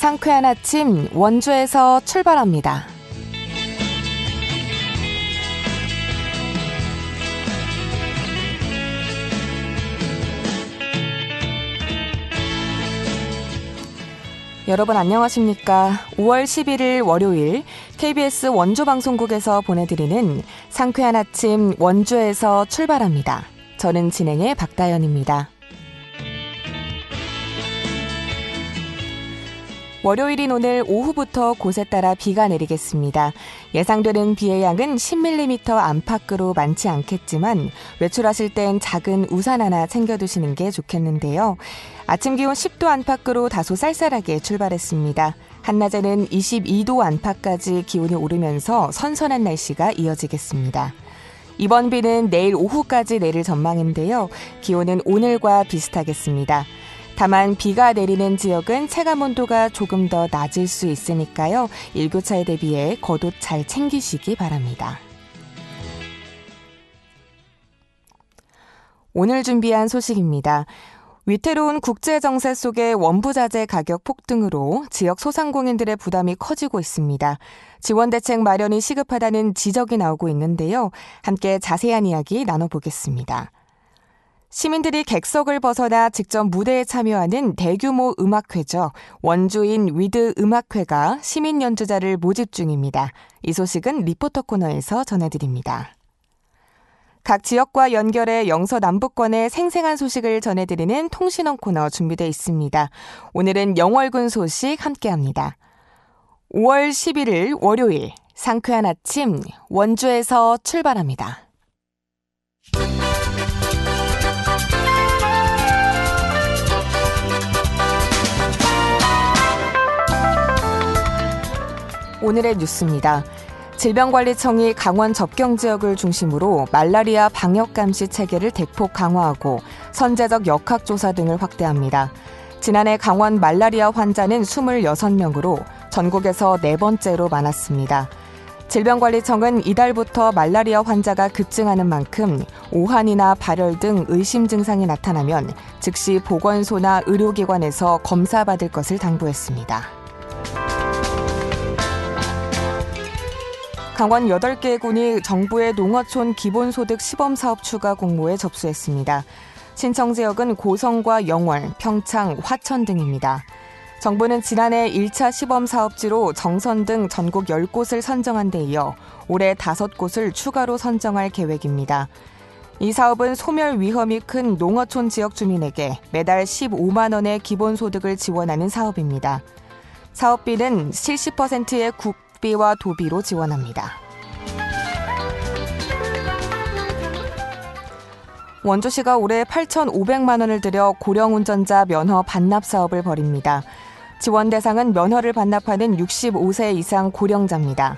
상쾌한 아침 원주에서 출발합니다. 여러분 안녕하십니까? 5월 11일 월요일 KBS 원주방송국에서 보내드리는 상쾌한 아침 원주에서 출발합니다. 저는 진행의 박다연입니다. 월요일인 오늘 오후부터 곳에 따라 비가 내리겠습니다. 예상되는 비의 양은 10mm 안팎으로 많지 않겠지만 외출하실 땐 작은 우산 하나 챙겨두시는 게 좋겠는데요. 아침 기온 10도 안팎으로 다소 쌀쌀하게 출발했습니다. 한낮에는 22도 안팎까지 기온이 오르면서 선선한 날씨가 이어지겠습니다. 이번 비는 내일 오후까지 내릴 전망인데요. 기온은 오늘과 비슷하겠습니다. 다만 비가 내리는 지역은 체감온도가 조금 더 낮을 수 있으니까요. 일교차에 대비해 겉옷 잘 챙기시기 바랍니다. 오늘 준비한 소식입니다. 위태로운 국제정세 속의 원부자재 가격 폭등으로 지역 소상공인들의 부담이 커지고 있습니다. 지원대책 마련이 시급하다는 지적이 나오고 있는데요. 함께 자세한 이야기 나눠보겠습니다. 시민들이 객석을 벗어나 직접 무대에 참여하는 대규모 음악회죠. 원주인 위드 음악회가 시민 연주자를 모집 중입니다. 이 소식은 리포터 코너에서 전해드립니다. 각 지역과 연결해 영서남북권의 생생한 소식을 전해드리는 통신원 코너 준비되어 있습니다. 오늘은 영월군 소식 함께합니다. 5월 11일 월요일 상쾌한 아침 원주에서 출발합니다. 오늘의 뉴스입니다. 질병관리청이 강원 접경 지역을 중심으로 말라리아 방역감시 체계를 대폭 강화하고 선제적 역학조사 등을 확대합니다. 지난해 강원 말라리아 환자는 26명으로 전국에서 네 번째로 많았습니다. 질병관리청은 이달부터 말라리아 환자가 급증하는 만큼 오한이나 발열 등 의심 증상이 나타나면 즉시 보건소나 의료기관에서 검사받을 것을 당부했습니다. 강원 8개 군이 정부의 농어촌 기본소득 시범사업 추가 공모에 접수했습니다. 신청 지역은 고성과 영월, 평창, 화천 등입니다. 정부는 지난해 1차 시범사업지로 정선 등 전국 10곳을 선정한 데 이어 올해 5곳을 추가로 선정할 계획입니다. 이 사업은 소멸 위험이 큰 농어촌 지역 주민에게 매달 15만 원의 기본소득을 지원하는 사업입니다. 사업비는 70%의 국비와 도비로 지원합니다. 원주시가 올해 8,500만 원을 들여 고령운전자 면허 반납 사업을 벌입니다. 지원 대상은 면허를 반납하는 65세 이상 고령자입니다.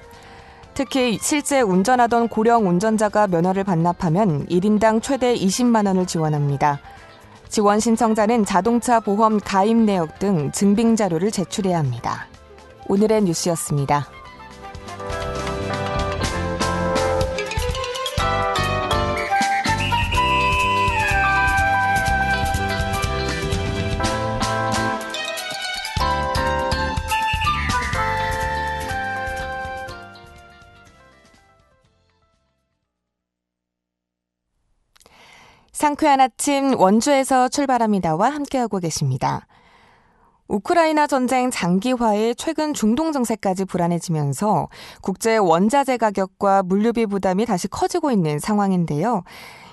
특히 실제 운전하던 고령 운전자가 면허를 반납하면 1인당 최대 20만 원을 지원합니다. 지원 신청자는 자동차 보험 가입 내역 등 증빙 자료를 제출해야 합니다. 오늘의 뉴스였습니다. 상쾌한 아침 원주에서 출발합니다와 함께하고 계십니다. 우크라이나 전쟁 장기화에 최근 중동 정세까지 불안해지면서 국제 원자재 가격과 물류비 부담이 다시 커지고 있는 상황인데요.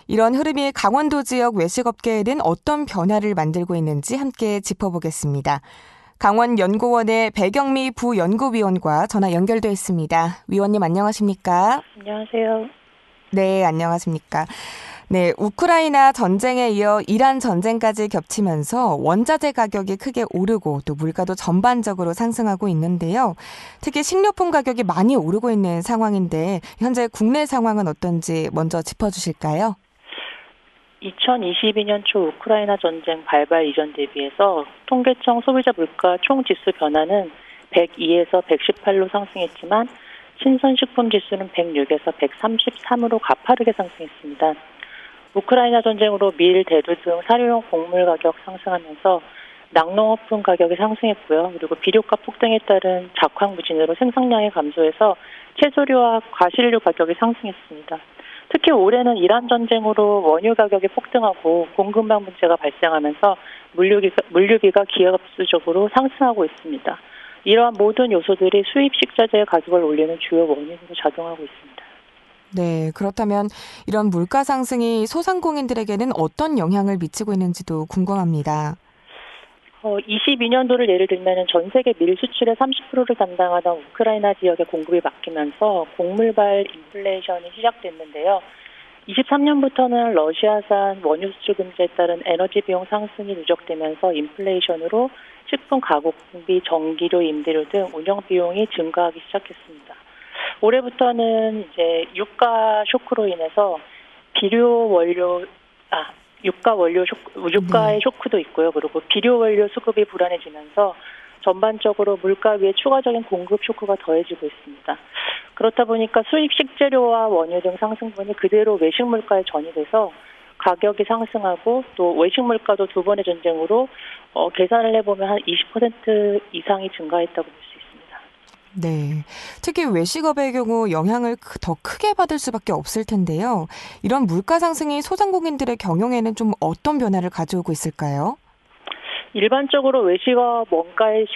이런 흐름이 강원도 지역 외식업계에는 어떤 변화를 만들고 있는지 함께 짚어보겠습니다. 강원연구원의 배경미 부연구위원과 전화 연결돼 있습니다. 위원님 안녕하십니까? 안녕하세요. 네, 안녕하십니까? 네, 우크라이나 전쟁에 이어 이란 전쟁까지 겹치면서 원자재 가격이 크게 오르고 또 물가도 전반적으로 상승하고 있는데요. 특히 식료품 가격이 많이 오르고 있는 상황인데 현재 국내 상황은 어떤지 먼저 짚어주실까요? 2022년 초 우크라이나 전쟁 발발 이전 대비해서 통계청 소비자 물가 총지수 변화는 102에서 118로 상승했지만 신선식품 지수는 106에서 133으로 가파르게 상승했습니다. 우크라이나 전쟁으로 밀, 대두 등 사료용 곡물 가격 상승하면서 낙농업품 가격이 상승했고요. 그리고 비료가 폭등에 따른 작황부진으로 생산량이 감소해서 채소류와 과실류 가격이 상승했습니다. 특히 올해는 이란 전쟁으로 원유 가격이 폭등하고 공급망 문제가 발생하면서 물류비가 기업수적으로 상승하고 있습니다. 이러한 모든 요소들이 수입 식자재의 가격을 올리는 주요 원인으로 작용하고 있습니다. 네, 그렇다면 이런 물가 상승이 소상공인들에게는 어떤 영향을 미치고 있는지도 궁금합니다. 22년도를 예를 들면 전 세계 밀 수출의 30%를 담당하던 우크라이나 지역의 공급이 막히면서 곡물발 인플레이션이 시작됐는데요. 23년부터는 러시아산 원유 수출 금지에 따른 에너지 비용 상승이 누적되면서 인플레이션으로 식품 가공비, 전기료, 임대료 등 운영 비용이 증가하기 시작했습니다. 올해부터는 이제 유가 쇼크로 인해서 유가의 쇼크도 있고요. 그리고 비료 원료 수급이 불안해지면서 전반적으로 물가 위에 추가적인 공급 쇼크가 더해지고 있습니다. 그렇다 보니까 수입 식재료와 원유 등 상승분이 그대로 외식 물가에 전이돼서 가격이 상승하고 또 외식 물가도 두 번의 전쟁으로 계산을 해보면 한 20% 이상이 증가했다고 볼 수 있습니다. 네, 특히 외식업의 경우 영향을 더 크게 받을 수밖에 없을 텐데요. 이런 물가 상승이 소상공인들의 경영에는 좀 어떤 변화를 가져오고 있을까요? 일반적으로 외식업 원가의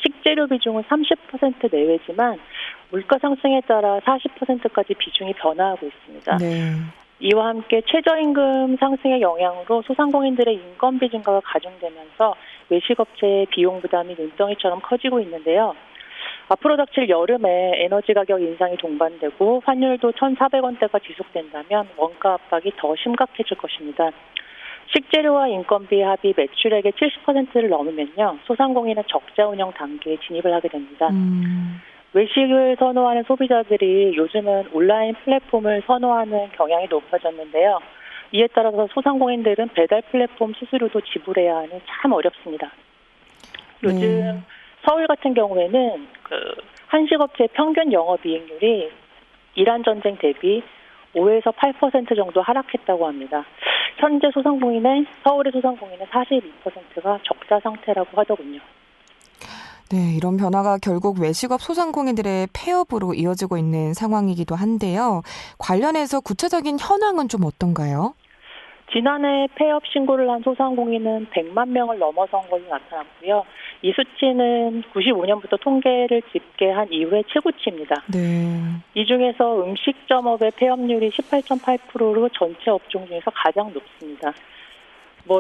식재료 비중은 30% 내외지만 물가 상승에 따라 40%까지 비중이 변화하고 있습니다. 네. 이와 함께 최저임금 상승의 영향으로 소상공인들의 인건비 증가가 가중되면서 외식업체의 비용 부담이 눈덩이처럼 커지고 있는데요. 앞으로 닥칠 여름에 에너지 가격 인상이 동반되고 환율도 1,400원대가 지속된다면 원가 압박이 더 심각해질 것입니다. 식재료와 인건비 합이 매출액의 70%를 넘으면요. 소상공인은 적자 운영 단계에 진입을 하게 됩니다. 외식을 선호하는 소비자들이 요즘은 온라인 플랫폼을 선호하는 경향이 높아졌는데요. 이에 따라서 소상공인들은 배달 플랫폼 수수료도 지불해야 하니 참 어렵습니다. 요즘 서울 같은 경우에는 한식업체의 평균 영업이익률이 이란 전쟁 대비 5에서 8% 정도 하락했다고 합니다. 현재 서울의 소상공인의 42%가 적자 상태라고 하더군요. 네, 이런 변화가 결국 외식업 소상공인들의 폐업으로 이어지고 있는 상황이기도 한데요. 관련해서 구체적인 현황은 좀 어떤가요? 지난해 폐업 신고를 한 소상공인은 100만 명을 넘어선 것으로 나타났고요. 이 수치는 95년부터 통계를 집계한 이후의 최고치입니다. 네. 이 중에서 음식점업의 폐업률이 18.8%로 전체 업종 중에서 가장 높습니다.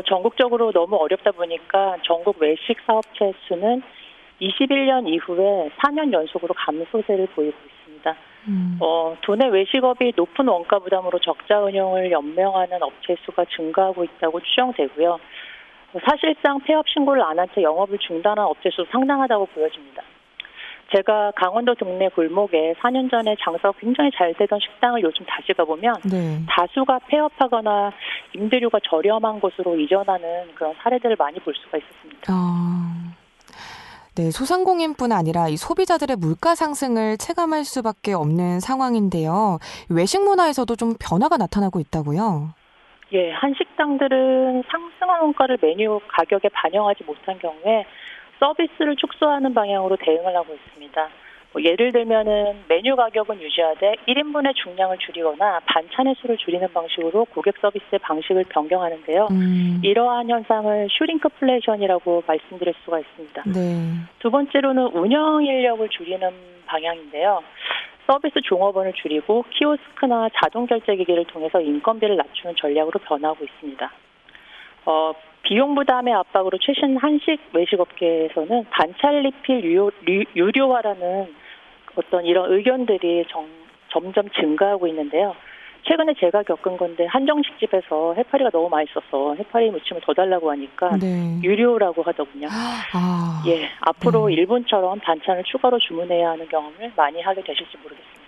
전국적으로 너무 어렵다 보니까 전국 외식 사업체 수는 21년 이후에 4년 연속으로 감소세를 보이고 있습니다. 도내 외식업이 높은 원가 부담으로 적자 운영을 연명하는 업체 수가 증가하고 있다고 추정되고요. 사실상 폐업 신고를 안 한 채 영업을 중단한 업체 수 상당하다고 보여집니다. 제가 강원도 동네 골목에 4년 전에 장사가 굉장히 잘 되던 식당을 요즘 다시 가보면 다수가 폐업하거나 임대료가 저렴한 곳으로 이전하는 그런 사례들을 많이 볼 수가 있었습니다. 네, 소상공인뿐 아니라 이 소비자들의 물가 상승을 체감할 수밖에 없는 상황인데요. 외식 문화에서도 좀 변화가 나타나고 있다고요? 예, 한식당들은 상승한 원가를 메뉴 가격에 반영하지 못한 경우에 서비스를 축소하는 방향으로 대응을 하고 있습니다. 예를 들면은 메뉴 가격은 유지하되 1인분의 중량을 줄이거나 반찬의 수를 줄이는 방식으로 고객 서비스의 방식을 변경하는데요. 이러한 현상을 슈링크플레이션이라고 말씀드릴 수가 있습니다. 네. 두 번째로는 운영 인력을 줄이는 방향인데요. 서비스 종업원을 줄이고 키오스크나 자동 결제 기기를 통해서 인건비를 낮추는 전략으로 변하고 있습니다. 비용 부담의 압박으로 최신 한식 외식업계에서는 반찬 리필 유료화라는 어떤 이런 의견들이 점점 증가하고 있는데요. 최근에 제가 겪은 건데 한정식 집에서 해파리가 너무 맛있어서 해파리 무침을 더 달라고 하니까 유료라고 하더군요. 예, 앞으로 일본처럼 반찬을 추가로 주문해야 하는 경험을 많이 하게 되실지 모르겠습니다.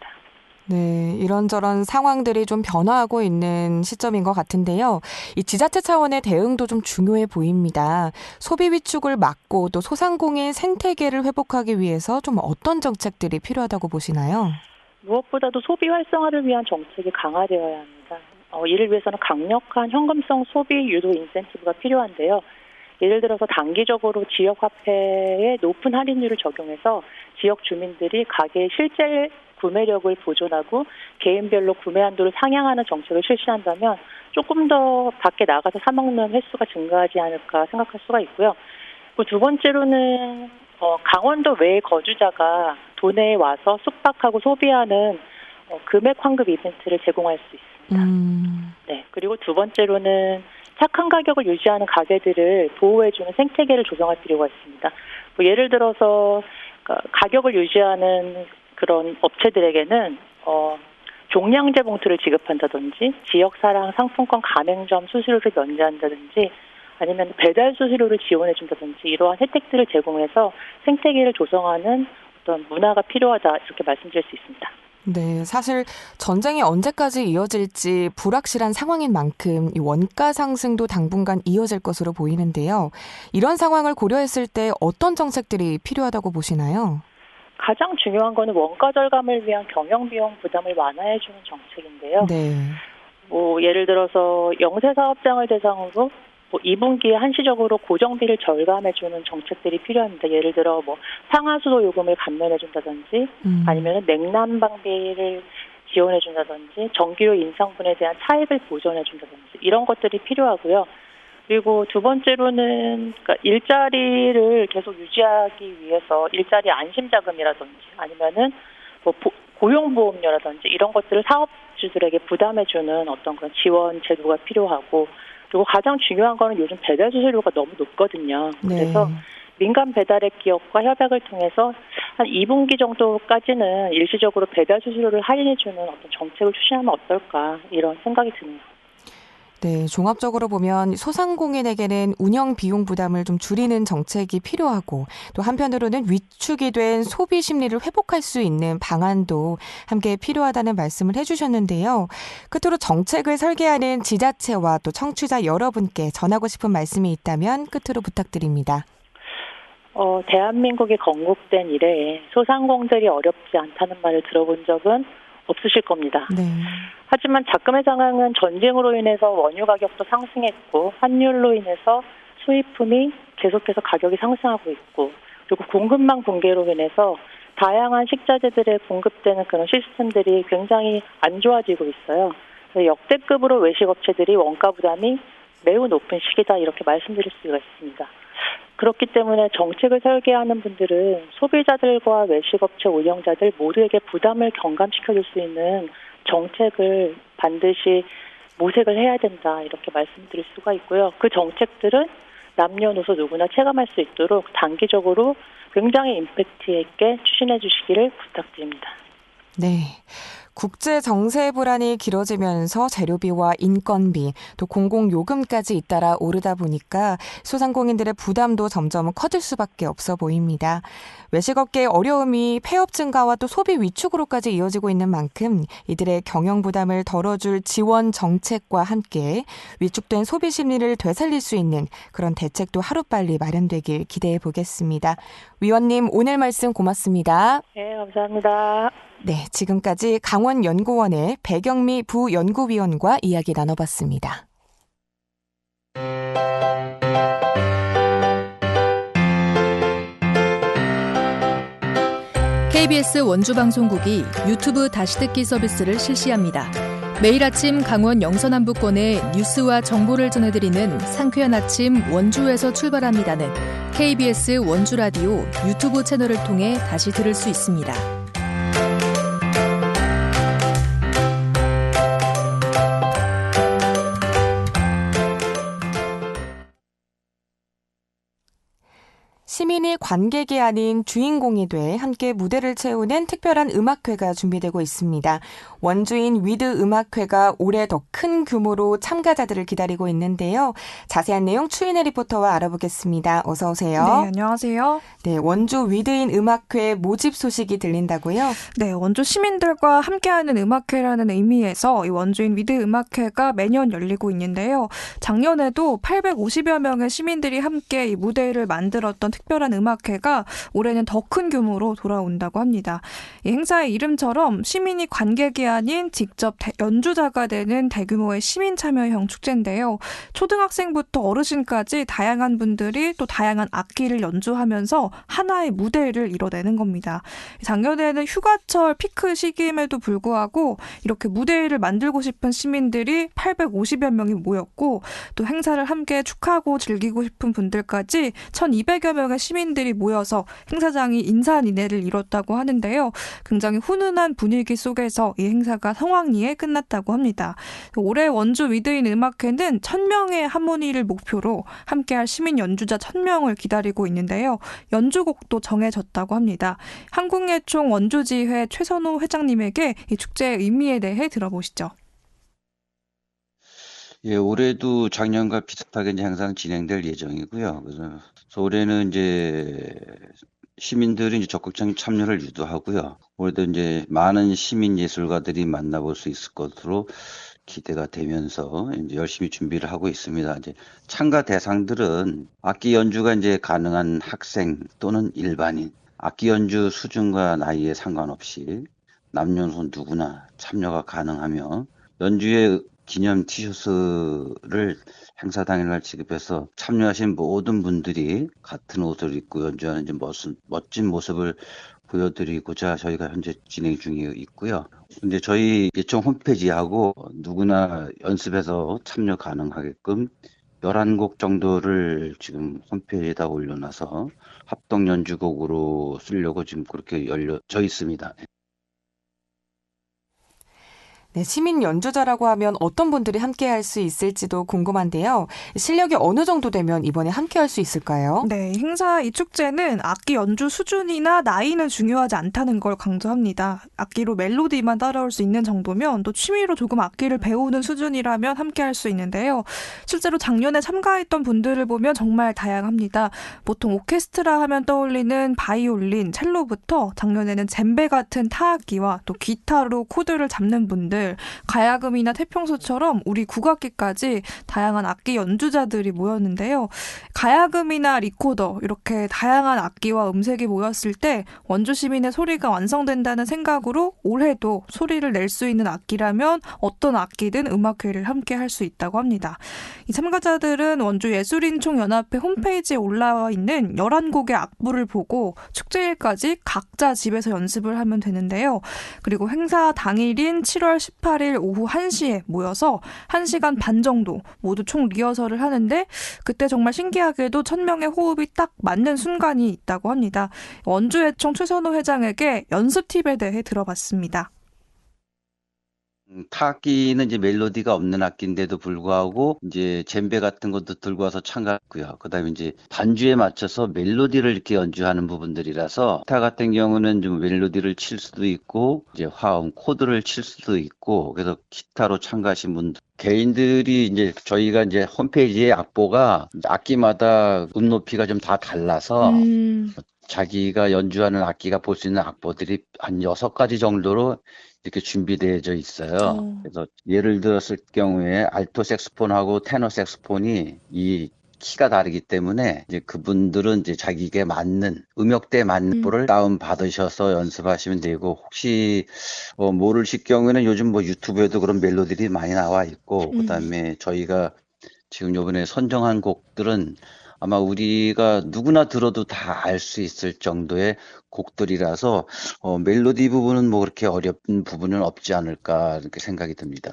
네, 이런저런 상황들이 좀 변화하고 있는 시점인 것 같은데요. 이 지자체 차원의 대응도 좀 중요해 보입니다. 소비 위축을 막고 또 소상공인 생태계를 회복하기 위해서 좀 어떤 정책들이 필요하다고 보시나요? 무엇보다도 소비 활성화를 위한 정책이 강화되어야 합니다. 이를 위해서는 강력한 현금성 소비 유도 인센티브가 필요한데요. 예를 들어서 단기적으로 지역 화폐에 높은 할인율을 적용해서 지역 주민들이 가게의 실제 구매력을 보존하고 개인별로 구매 한도를 상향하는 정책을 실시한다면 조금 더 밖에 나가서 사 먹는 횟수가 증가하지 않을까 생각할 수가 있고요. 두 번째로는 강원도 외 거주자가 도내에 와서 숙박하고 소비하는 금액 환급 이벤트를 제공할 수 있습니다. 네, 그리고 두 번째로는 착한 가격을 유지하는 가게들을 보호해주는 생태계를 조성할 필요가 있습니다. 예를 들어서 가격을 유지하는 그런 업체들에게는 종량제 봉투를 지급한다든지 지역사랑 상품권 가맹점 수수료를 면제한다든지 아니면 배달 수수료를 지원해준다든지 이러한 혜택들을 제공해서 생태계를 조성하는 어떤 문화가 필요하다 이렇게 말씀드릴 수 있습니다. 네, 사실 전쟁이 언제까지 이어질지 불확실한 상황인 만큼 이 원가 상승도 당분간 이어질 것으로 보이는데요. 이런 상황을 고려했을 때 어떤 정책들이 필요하다고 보시나요? 가장 중요한 거는 원가 절감을 위한 경영비용 부담을 완화해주는 정책인데요. 네. 예를 들어서 영세 사업장을 대상으로 2분기에 한시적으로 고정비를 절감해주는 정책들이 필요합니다. 예를 들어 상하수도 요금을 감면해준다든지 아니면 냉난방비를 지원해준다든지 전기료 인상분에 대한 차익을 보전해준다든지 이런 것들이 필요하고요. 그리고 두 번째로는 일자리를 계속 유지하기 위해서 일자리 안심자금이라든지 아니면은 고용보험료라든지 이런 것들을 사업주들에게 부담해주는 어떤 그런 지원 제도가 필요하고 그리고 가장 중요한 거는 요즘 배달 수수료가 너무 높거든요. 그래서 민간 배달앱 기업과 협약을 통해서 한 2분기 정도까지는 일시적으로 배달 수수료를 할인해주는 어떤 정책을 추진하면 어떨까 이런 생각이 드네요. 네, 종합적으로 보면 소상공인에게는 운영 비용 부담을 좀 줄이는 정책이 필요하고 또 한편으로는 위축이 된 소비 심리를 회복할 수 있는 방안도 함께 필요하다는 말씀을 해주셨는데요. 끝으로 정책을 설계하는 지자체와 또 청취자 여러분께 전하고 싶은 말씀이 있다면 끝으로 부탁드립니다. 대한민국이 건국된 이래에 소상공들이 어렵지 않다는 말을 들어본 적은 없으실 겁니다. 네. 하지만 작금의 상황은 전쟁으로 인해서 원유 가격도 상승했고 환율로 인해서 수입품이 계속해서 가격이 상승하고 있고 그리고 공급망 붕괴로 인해서 다양한 식자재들에 공급되는 그런 시스템들이 굉장히 안 좋아지고 있어요. 역대급으로 외식업체들이 원가 부담이 매우 높은 시기다 이렇게 말씀드릴 수가 있습니다. 그렇기 때문에 정책을 설계하는 분들은 소비자들과 외식업체 운영자들 모두에게 부담을 경감시켜줄 수 있는 정책을 반드시 모색을 해야 된다 이렇게 말씀드릴 수가 있고요. 그 정책들은 남녀노소 누구나 체감할 수 있도록 단기적으로 굉장히 임팩트 있게 추진해 주시기를 부탁드립니다. 네. 국제 정세 불안이 길어지면서 재료비와 인건비, 또 공공요금까지 잇따라 오르다 보니까 소상공인들의 부담도 점점 커질 수밖에 없어 보입니다. 외식업계의 어려움이 폐업 증가와 또 소비 위축으로까지 이어지고 있는 만큼 이들의 경영 부담을 덜어줄 지원 정책과 함께 위축된 소비 심리를 되살릴 수 있는 그런 대책도 하루빨리 마련되길 기대해 보겠습니다. 위원님, 오늘 말씀 고맙습니다. 네, 감사합니다. 네, 지금까지 강원연구원의 배경미 부연구위원과 이야기 나눠봤습니다. KBS 원주방송국이 유튜브 다시 듣기 서비스를 실시합니다. 매일 아침 강원 영서남부권의 뉴스와 정보를 전해드리는 상쾌한 아침 원주에서 출발합니다는 KBS 원주라디오 유튜브 채널을 통해 다시 들을 수 있습니다. 시민이 관객이 아닌 주인공이 돼 함께 무대를 채우는 특별한 음악회가 준비되고 있습니다. 원주인 위드 음악회가 올해 더 큰 규모로 참가자들을 기다리고 있는데요. 자세한 내용 추인혜 리포터와 알아보겠습니다. 어서 오세요. 네, 안녕하세요. 네, 원주 위드인 음악회 모집 소식이 들린다고요? 네, 원주 시민들과 함께하는 음악회라는 의미에서 이 원주인 위드 음악회가 매년 열리고 있는데요. 작년에도 850여 명의 시민들이 함께 이 무대를 만들었던 특별한 특별한 음악회가 올해는 더 큰 규모로 돌아온다고 합니다. 이 행사의 이름처럼 시민이 관객이 아닌 직접 연주자가 되는 대규모의 시민 참여형 축제인데요. 초등학생부터 어르신까지 다양한 분들이 또 다양한 악기를 연주하면서 하나의 무대를 이뤄내는 겁니다. 작년에는 휴가철 피크 시기임에도 불구하고 이렇게 무대를 만들고 싶은 시민들이 850여 명이 모였고 또 행사를 함께 축하하고 즐기고 싶은 분들까지 1200여 명의 시민들이 모여서 행사장이 인산인해를 이뤘다고 하는데요. 굉장히 훈훈한 분위기 속에서 이 행사가 성황리에 끝났다고 합니다. 올해 원주 위드인 음악회는 1000명의 하모니를 목표로 함께할 시민 연주자 1000명을 기다리고 있는데요. 연주곡도 정해졌다고 합니다. 한국예총 원주지회 최선호 회장님에게 이 축제의 의미에 대해 들어보시죠. 예, 올해도 작년과 비슷하게 이제 항상 진행될 예정이고요. 그래서 올해는 이제 시민들이 이제 적극적인 참여를 유도하고요. 올해도 이제 많은 시민 예술가들이 만나볼 수 있을 것으로 기대가 되면서 이제 열심히 준비를 하고 있습니다. 이제 참가 대상들은 악기 연주가 이제 가능한 학생 또는 일반인, 악기 연주 수준과 나이에 상관없이 남녀노소 누구나 참여가 가능하며 연주의 기념 티셔츠를 행사 당일날 지급해서 참여하신 모든 분들이 같은 옷을 입고 연주하는 멋진 모습을 보여드리고자 저희가 현재 진행 중에 있고요. 이제 저희 예총 홈페이지하고 누구나 연습해서 참여 가능하게끔 11곡 정도를 지금 홈페이지에다 올려놔서 합동 연주곡으로 쓰려고 지금 그렇게 열려져 있습니다. 네, 시민 연주자라고 하면 어떤 분들이 함께할 수 있을지도 궁금한데요. 실력이 어느 정도 되면 이번에 함께할 수 있을까요? 네, 이 축제는 악기 연주 수준이나 나이는 중요하지 않다는 걸 강조합니다. 악기로 멜로디만 따라올 수 있는 정도면 또 취미로 조금 악기를 배우는 수준이라면 함께할 수 있는데요. 실제로 작년에 참가했던 분들을 보면 정말 다양합니다. 보통 오케스트라 하면 떠올리는 바이올린, 첼로부터 작년에는 젬베 같은 타악기와 또 기타로 코드를 잡는 분들, 가야금이나 태평소처럼 우리 국악기까지 다양한 악기 연주자들이 모였는데요. 가야금이나 리코더 이렇게 다양한 악기와 음색이 모였을 때 원주 시민의 소리가 완성된다는 생각으로 올해도 소리를 낼 수 있는 악기라면 어떤 악기든 음악회를 함께 할 수 있다고 합니다. 이 참가자들은 원주 예술인총연합회 홈페이지에 올라와 있는 11곡의 악보를 보고 축제일까지 각자 집에서 연습을 하면 되는데요. 그리고 행사 당일인 7월 18일 오후 1시에 모여서 1시간 반 정도 모두 총 리허설을 하는데 그때 정말 신기하게도 1000명의 호흡이 딱 맞는 순간이 있다고 합니다. 원주예총 최선호 회장에게 연습 팁에 대해 들어봤습니다. 타악기는 이제 멜로디가 없는 악기인데도 불구하고 이제 젬베 같은 것도 들고 와서 참가했고요. 그다음에 이제 반주에 맞춰서 멜로디를 이렇게 연주하는 부분들이라서 기타 같은 경우는 좀 멜로디를 칠 수도 있고 이제 화음 코드를 칠 수도 있고 그래서 기타로 참가하신 분들 개인들이 이제 저희가 이제 홈페이지에 악보가 악기마다 높이가 좀 다 달라서 자기가 연주하는 악기가 볼 수 있는 악보들이 한 6가지 정도로 이렇게 준비되어져 있어요. 그래서 예를 들었을 경우에 알토 색소폰하고 테너 색소폰이 이 키가 다르기 때문에 이제 그분들은 이제 자기에게 맞는 음역대에 맞는 악보를 다운 받으셔서 연습하시면 되고 혹시 모르실 경우에는 요즘 유튜브에도 그런 멜로디들이 많이 나와 있고 그다음에 저희가 지금 이번에 선정한 곡들은 아마 우리가 누구나 들어도 다 알 수 있을 정도의 곡들이라서 멜로디 부분은 그렇게 어려운 부분은 없지 않을까 이렇게 생각이 듭니다.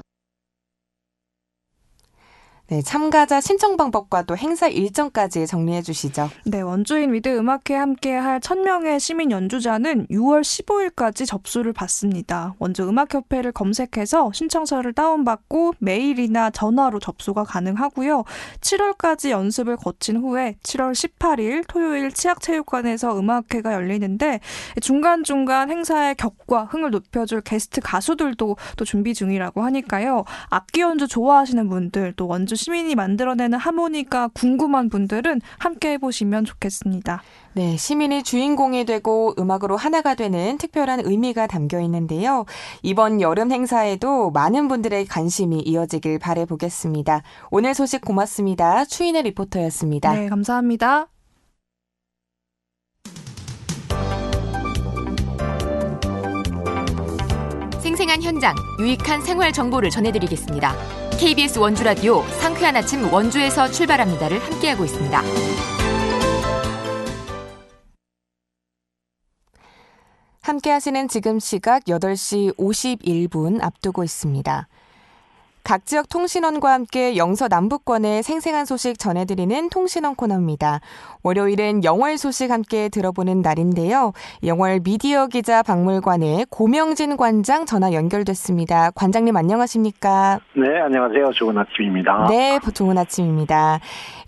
네, 참가자 신청 방법과 또 행사 일정까지 정리해 주시죠. 네, 원주인 위드 음악회에 함께할 1000명의 시민 연주자는 6월 15일까지 접수를 받습니다. 원주 음악협회를 검색해서 신청서를 다운받고 메일이나 전화로 접수가 가능하고요. 7월까지 연습을 거친 후에 7월 18일 토요일 치악체육관에서 음악회가 열리는데 중간중간 행사의 격과 흥을 높여줄 게스트 가수들도 또 준비 중이라고 하니까요. 악기 연주 좋아하시는 분들 또 원주 시민이 만들어내는 하모니가 궁금한 분들은 함께 해보시면 좋겠습니다. 네, 시민이 주인공이 되고 음악으로 하나가 되는 특별한 의미가 담겨 있는데요. 이번 여름 행사에도 많은 분들의 관심이 이어지길 바라보겠습니다. 오늘 소식 고맙습니다. 추인의 리포터였습니다. 네, 감사합니다. 생생한 현장, 유익한 생활 정보를 전해드리겠습니다. KBS 원주라디오 상쾌한 아침 원주에서 출발합니다를 함께하고 있습니다. 함께하시는 지금 시각 8시 51분 앞두고 있습니다. 각 지역 통신원과 함께 영서 남북권의 생생한 소식 전해드리는 통신원 코너입니다. 월요일은 영월 소식 함께 들어보는 날인데요. 영월 미디어 기자 박물관의 고명진 관장 전화 연결됐습니다. 관장님 안녕하십니까? 네, 안녕하세요. 좋은 아침입니다. 네, 좋은 아침입니다.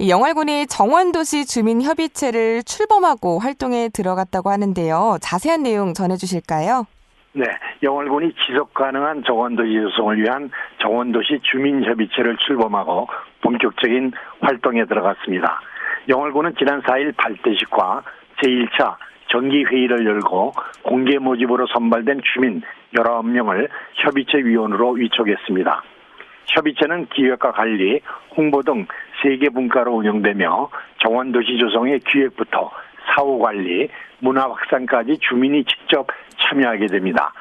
영월군이 정원도시 주민협의체를 출범하고 활동에 들어갔다고 하는데요. 자세한 내용 전해주실까요? 네, 영월군이 지속가능한 정원도시 조성을 위한 정원도시 주민협의체를 출범하고 본격적인 활동에 들어갔습니다. 영월군은 지난 4일 발대식과 제1차 정기회의를 열고 공개 모집으로 선발된 주민 19명을 협의체 위원으로 위촉했습니다. 협의체는 기획과 관리, 홍보 등 3개 분과로 운영되며 정원도시 조성의 기획부터 사후관리, 문화 확산까지 주민이 직접 참여하게 됩니다.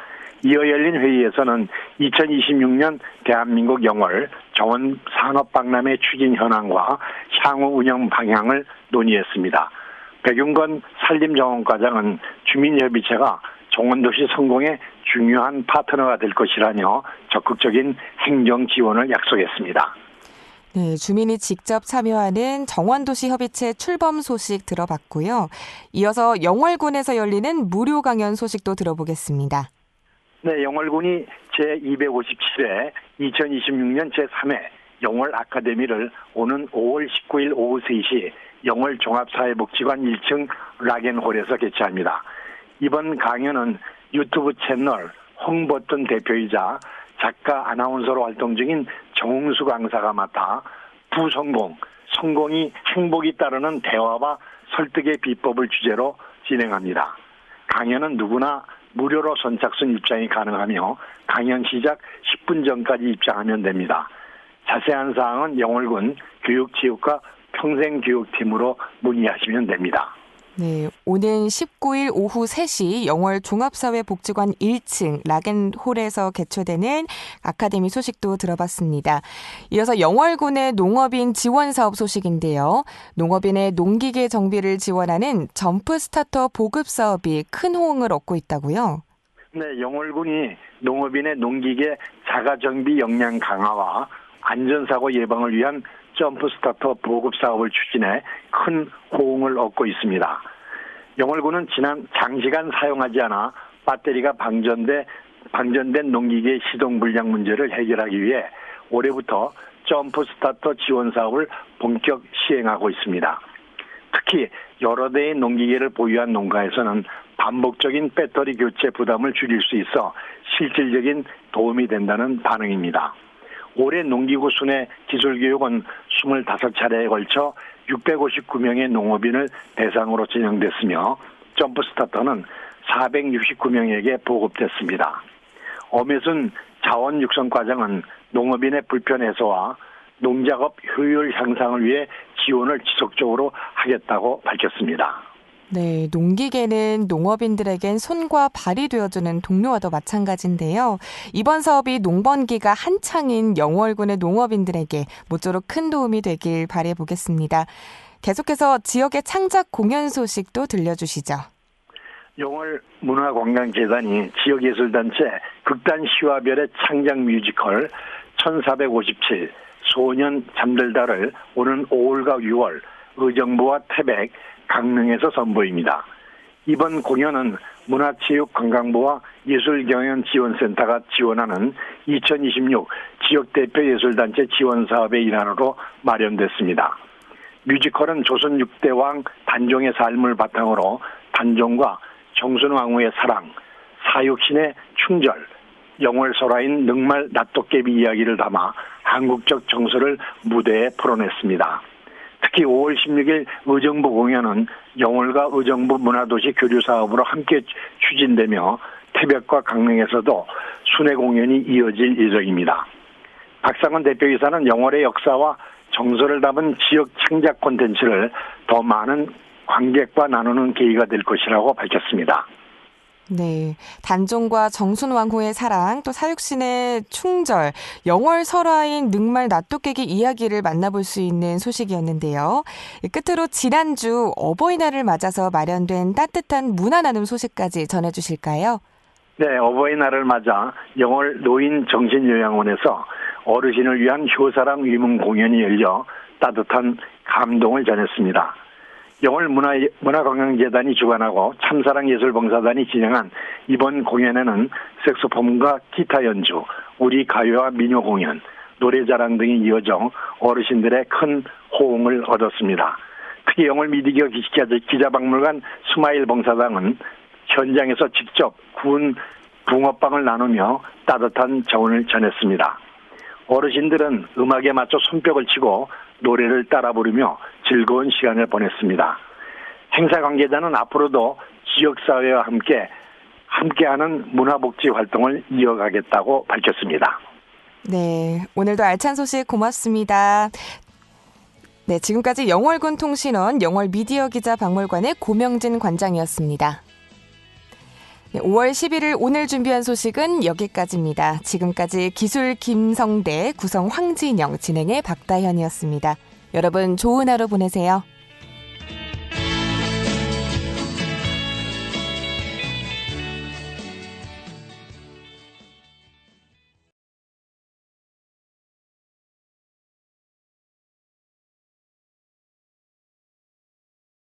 이어 열린 회의에서는 2026년 대한민국 영월 정원 산업박람회 추진 현황과 향후 운영 방향을 논의했습니다. 백윤건 산림정원과장은 주민협의체가 정원도시 성공에 중요한 파트너가 될 것이라며 적극적인 행정 지원을 약속했습니다. 네, 주민이 직접 참여하는 정원도시협의체 출범 소식 들어봤고요. 이어서 영월군에서 열리는 무료 강연 소식도 들어보겠습니다. 네, 영월군이 제257회 2026년 제3회 영월 아카데미를 오는 5월 19일 오후 3시 영월 종합사회복지관 1층 락앤홀에서 개최합니다. 이번 강연은 유튜브 채널 홍버튼 대표이자 작가 아나운서로 활동 중인 정웅수 강사가 맡아 부성공, 성공이 행복이 따르는 대화와 설득의 비법을 주제로 진행합니다. 강연은 누구나 무료로 선착순 입장이 가능하며 강연 시작 10분 전까지 입장하면 됩니다. 자세한 사항은 영월군 교육체육과 평생교육팀으로 문의하시면 됩니다. 네, 오는 19일 오후 3시 영월 종합사회복지관 1층 락앤홀에서 개최되는 아카데미 소식도 들어봤습니다. 이어서 영월군의 농업인 지원 사업 소식인데요. 농업인의 농기계 정비를 지원하는 점프 스타터 보급 사업이 큰 호응을 얻고 있다고요? 네, 영월군이 농업인의 농기계 자가 정비 역량 강화와 안전사고 예방을 위한 점프 스타터 보급 사업을 추진해 큰 호응을 얻고 있습니다. 영월군은 지난 장시간 사용하지 않아 배터리가 방전된 농기계의 시동 불량 문제를 해결하기 위해 올해부터 점프 스타터 지원 사업을 본격 시행하고 있습니다. 특히 여러 대의 농기계를 보유한 농가에서는 반복적인 배터리 교체 부담을 줄일 수 있어 실질적인 도움이 된다는 반응입니다. 올해 농기구 순회 기술교육은 25차례에 걸쳐 659명의 농업인을 대상으로 진행됐으며 점프 스타터는 469명에게 보급됐습니다. 엄혜순 자원육성과장은 농업인의 불편 해소와 농작업 효율 향상을 위해 지원을 지속적으로 하겠다고 밝혔습니다. 네, 농기계는 농업인들에겐 손과 발이 되어주는 동료와도 마찬가지인데요. 이번 사업이 농번기가 한창인 영월군의 농업인들에게 모쪼록 큰 도움이 되길 바라보겠습니다. 계속해서 지역의 창작 공연 소식도 들려주시죠. 영월 문화관광재단이 지역예술단체 극단 시와별의 창작 뮤지컬 1457 소년 잠들다를 오는 5월과 6월 의정부와 태백, 강릉에서 선보입니다. 이번 공연은 문화체육관광부와 예술경연지원센터가 지원하는 2026 지역대표 예술단체 지원사업의 일환으로 마련됐습니다. 뮤지컬은 조선 6대 왕 단종의 삶을 바탕으로 단종과 정순왕후의 사랑, 사육신의 충절, 영월설화인 늑말 낫도깨비 이야기를 담아 한국적 정서를 무대에 풀어냈습니다. 특히 5월 16일 의정부 공연은 영월과 의정부 문화도시 교류 사업으로 함께 추진되며 태백과 강릉에서도 순회 공연이 이어질 예정입니다. 박상원 대표이사는 영월의 역사와 정서를 담은 지역 창작 콘텐츠를 더 많은 관객과 나누는 계기가 될 것이라고 밝혔습니다. 네, 단종과 정순왕후의 사랑, 또 사육신의 충절, 영월 설화인 늑말 낫도깨기 이야기를 만나볼 수 있는 소식이었는데요. 끝으로 지난주 어버이날을 맞아서 마련된 따뜻한 문화 나눔 소식까지 전해주실까요? 네, 어버이날을 맞아 영월 노인정신요양원에서 어르신을 위한 효사랑 위문 공연이 열려 따뜻한 감동을 전했습니다. 영월 문화관광재단이 주관하고 참사랑예술봉사단이 진행한 이번 공연에는 색소폰과 기타 연주, 우리 가요와 민요 공연, 노래자랑 등이 이어져 어르신들의 큰 호응을 얻었습니다. 특히 영월 미디어 기자박물관 스마일 봉사당은 현장에서 직접 구운 붕어빵을 나누며 따뜻한 정을 전했습니다. 어르신들은 음악에 맞춰 손뼉을 치고 노래를 따라 부르며 즐거운 시간을 보냈습니다. 행사 관계자는 앞으로도 지역사회와 함께하는 문화복지 활동을 이어가겠다고 밝혔습니다. 네, 오늘도 알찬 소식 고맙습니다. 네, 지금까지 영월군 통신원 영월 미디어 기자 박물관의 고명진 관장이었습니다. 네, 5월 11일 오늘 준비한 소식은 여기까지입니다. 지금까지 기술 김성대, 구성 황진영, 진행의 박다현이었습니다. 여러분 좋은 하루 보내세요.